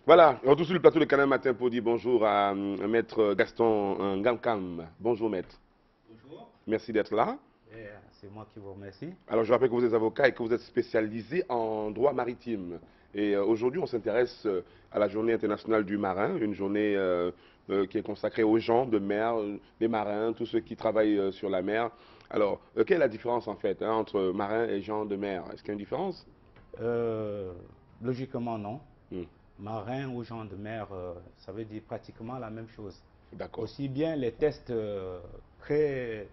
Voilà, on retrouve sur le plateau de Canal Matin pour dire bonjour à Maître Gaston Gamkam. Bonjour Maître, Bonjour. merci d'être là. C'est moi qui vous remercie. Alors je rappelle que vous êtes avocat et que vous êtes spécialisé en droit maritime. Et aujourd'hui on s'intéresse à la journée internationale du marin, une journée qui est consacrée aux gens de mer, les marins, tous ceux qui travaillent sur la mer. Alors, quelle est la différence en fait entre marins et gens de mer? Est-ce qu'il y a une différence? Euh, Logiquement, non. Hmm, Marin ou gens de mer, ça veut dire pratiquement la même chose. d'accord. Aussi bien les tests créent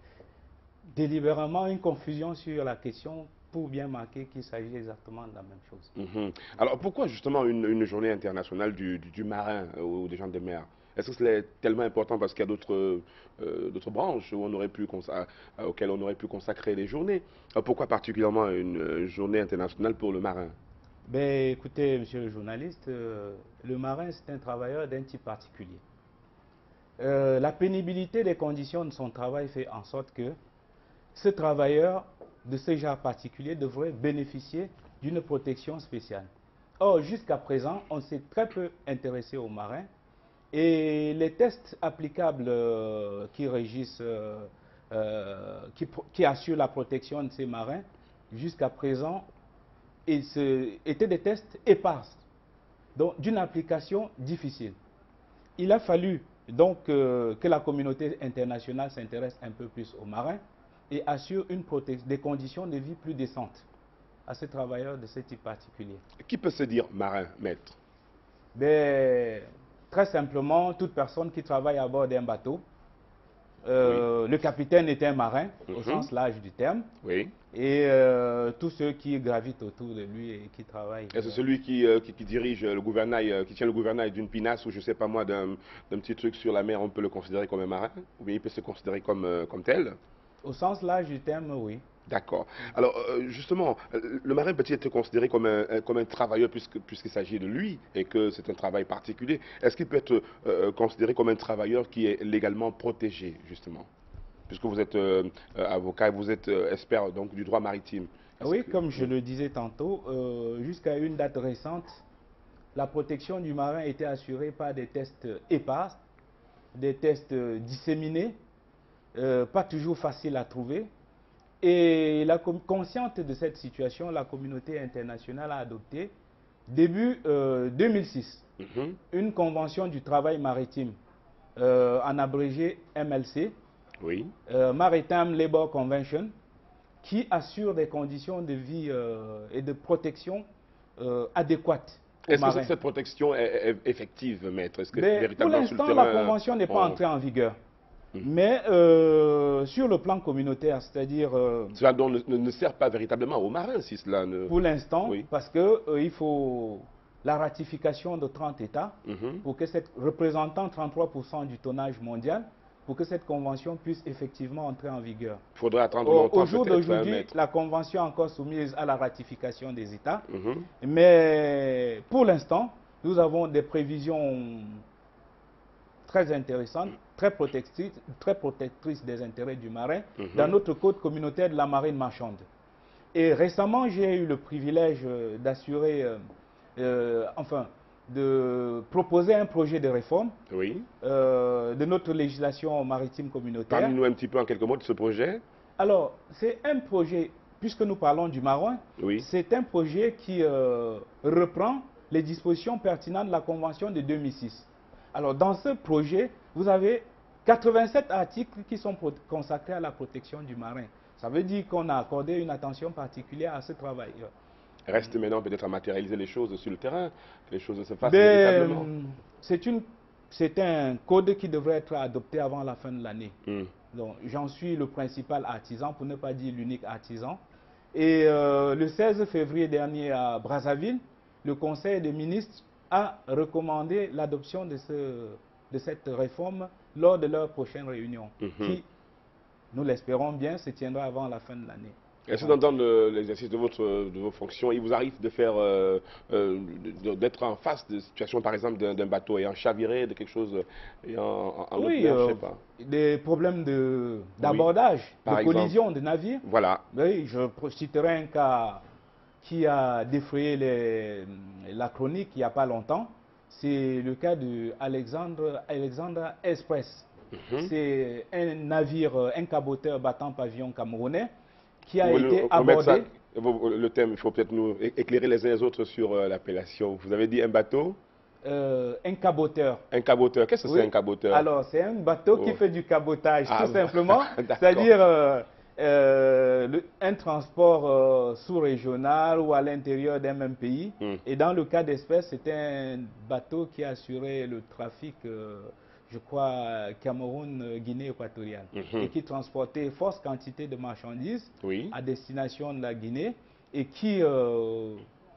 délibérément une confusion sur la question pour bien marquer qu'il s'agit exactement de la même chose. Mhm. Alors pourquoi justement une journée internationale du marin ou des gens de mer? Est-ce que c'est tellement important parce qu'il y a d'autres branches où on aurait pu auxquelles on aurait pu consacrer les journées? Pourquoi particulièrement une journée internationale pour le marin? Ben, écoutez, monsieur le journaliste, le marin, c'est un travailleur d'un type particulier. La pénibilité des conditions de son travail fait en sorte que ce travailleur de ce genre particulier devrait bénéficier d'une protection spéciale. Or, jusqu'à présent, on s'est très peu intéressé aux marins et les tests applicables qui régissent, qui assurent la protection de ces marins, jusqu'à présent, étaient des tests épars, donc d'une application difficile. Il a fallu donc que la communauté internationale s'intéresse un peu plus aux marins et assure des conditions de vie plus décentes à ces travailleurs de ce type particulier. Qui peut se dire marin, maître? Mais, très simplement, toute personne qui travaille à bord d'un bateau, Oui. le capitaine est un marin au Mhm. sens large du terme, Oui. et tous ceux qui gravitent autour de lui et qui travaillent. Est-ce celui qui dirige le gouvernail, qui tient le gouvernail d'une pinasse ou je sais pas moi d'un petit truc sur la mer, on peut le considérer comme un marin? Ou bien il peut se considérer comme tel? Au sens large du terme, oui. D'accord. Alors, justement, le marin peut-il être considéré comme un travailleur puisqu'il s'agit de lui et que c'est un travail particulier? Est-ce qu'il peut être considéré comme un travailleur qui est légalement protégé, justement? Puisque vous êtes avocat et vous êtes expert donc, du droit maritime. Est-ce Oui, que... comme je Oui. le disais tantôt, jusqu'à une date récente, la protection du marin était assurée par des tests épars, des tests disséminés, pas toujours faciles à trouver. Et consciente de cette situation, la communauté internationale a adopté, début 2006, Mhm. une convention du travail maritime, en abrégé MLC, Oui. Maritime Labour Convention, qui assure des conditions de vie et de protection adéquates aux Est-ce que marins. cette protection est effective, maître? Est-ce que Mais pour véritablement sur le l'instant, la terrain, convention n'est pas on... entrée en vigueur. Hmm. Mais sur le plan communautaire, c'est-à-dire Cela donc ne sert pas véritablement aux marins si cela ne... pour l'instant, Oui. parce qu'il faut la ratification de 30 États Mhm. pour que cette représentant 33% du tonnage mondial, pour que cette convention puisse effectivement entrer en vigueur. Il faudrait attendre longtemps Au jour peut-être, hein, d'aujourd'hui, maître. la convention est encore soumise à la ratification des États, Mhm. mais pour l'instant, nous avons des prévisions très intéressantes, très protectrices des intérêts du marin dans Mhm. notre code communautaire de la marine marchande. Et récemment, j'ai eu le privilège d'assurer, enfin, de proposer un projet de réforme Oui. de notre législation maritime communautaire. Parlez-nous un petit peu en quelques mots de ce projet. Alors, c'est un projet, puisque nous parlons du marin, Oui. c'est un projet qui reprend les dispositions pertinentes de la Convention de 2006. Alors, dans ce projet, vous avez 87 articles qui sont consacrés à la protection du marin. Ça veut dire qu'on a accordé une attention particulière à ce travail. Reste maintenant peut-être à matérialiser les choses sur le terrain, que les choses se fassent véritablement. Ben, c'est un code qui devrait être adopté avant la fin de l'année. Hmm. Donc, j'en suis le principal artisan, pour ne pas dire l'unique artisan. Et le 16 février dernier à Brazzaville, le Conseil des ministres a recommandé l'adoption de cette réforme lors de leur prochaine réunion, Mhm. qui, nous l'espérons bien, se tiendra avant la fin de l'année. Est-ce que dans l'exercice de vos fonctions, il vous arrive de faire, d'être en face de situations, par exemple, d'un bateau ayant chaviré, de quelque chose en haute Oui, mer, je sais pas. des problèmes Oui, d'abordage, de par exemple. collision de navires. Voilà. Oui, je citerai un cas qui a défrayé la chronique il n'y a pas longtemps. c'est le cas de Alexandra Express. C'est un navire, un caboteur battant pavillon camerounais qui a été abordé. Le thème, il faut peut-être nous éclairer les uns les autres sur l'appellation. Vous avez dit un bateau? Un caboteur. Un caboteur, qu'est-ce que c'est un caboteur? Alors, c'est un bateau qui fait du cabotage, tout simplement. C'est-à-dire un transport sous-régional ou à l'intérieur d'un même pays. Et dans le cas d'espèce, c'était un bateau qui assurait le trafic, je crois, Cameroun-Guinée équatoriale. Et qui transportait forte quantité de marchandises à destination de la Guinée et qui,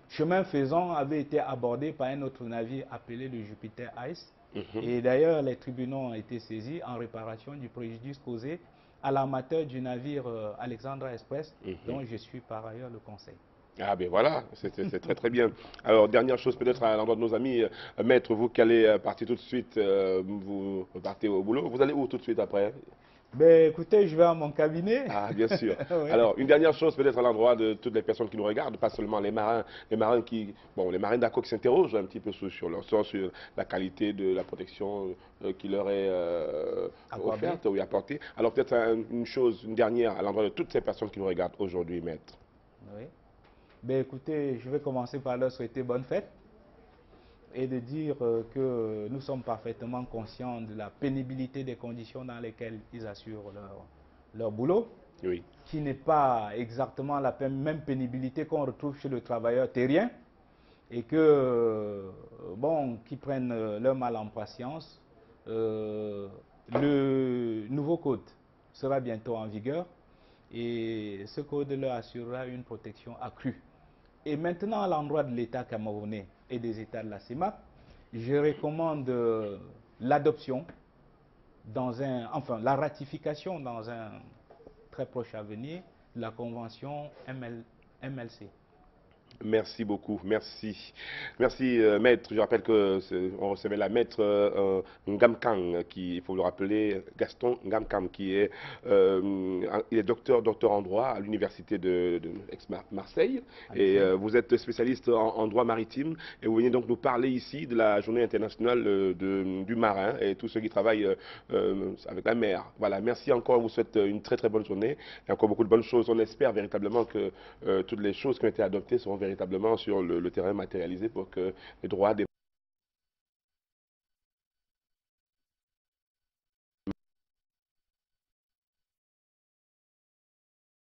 chemin faisant, avait été abordé par un autre navire appelé le Jupiter Ice. Et d'ailleurs, les tribunaux ont été saisis en réparation du préjudice causé à l'armateur du navire Alexandra Express, dont je suis par ailleurs le conseil. Ah ben voilà, c'est très très bien. Alors, dernière chose peut-être à l'endroit de nos amis, maître, vous qui allez partir tout de suite, vous partez au boulot, vous allez où tout de suite après? Ben, écoutez, je vais à mon cabinet. Ah, bien sûr. Alors, une dernière chose peut-être à l'endroit de toutes les personnes qui nous regardent, pas seulement les marins qui, bon, les marins d'accord qui s'interrogent un petit peu sur leur sort, sur la qualité de la protection qui leur est offerte ou apportée. Alors, peut-être une dernière à l'endroit de toutes ces personnes qui nous regardent aujourd'hui, maître. Oui. Ben, écoutez, je vais commencer par leur souhaiter bonne fête et de dire que nous sommes parfaitement conscients de la pénibilité des conditions dans lesquelles ils assurent leur boulot, qui n'est pas exactement la même pénibilité qu'on retrouve chez le travailleur terrien, et que, bon, qu'ils prennent leur mal en patience. Le nouveau code sera bientôt en vigueur et ce code leur assurera une protection accrue. Et maintenant, à l'endroit de l'État camerounais et des États de la CEMAC, je recommande l'adoption la ratification dans un très proche avenir de la convention MLC. Merci beaucoup, merci. Merci, maître. Je rappelle qu'on recevait la maître Ngamkang, qui, il faut le rappeler, Gaston Ngamkang, qui est, il est docteur en droit à l'université de Marseille. Et vous êtes spécialiste en droit maritime. Et vous venez donc nous parler ici de la journée internationale du marin et tous ceux qui travaillent avec la mer. Voilà, merci encore. Je vous souhaite une très très bonne journée et encore beaucoup de bonnes choses. On espère véritablement que toutes les choses qui ont été adoptées seront véritablement sur le terrain matérialisé pour que les droits des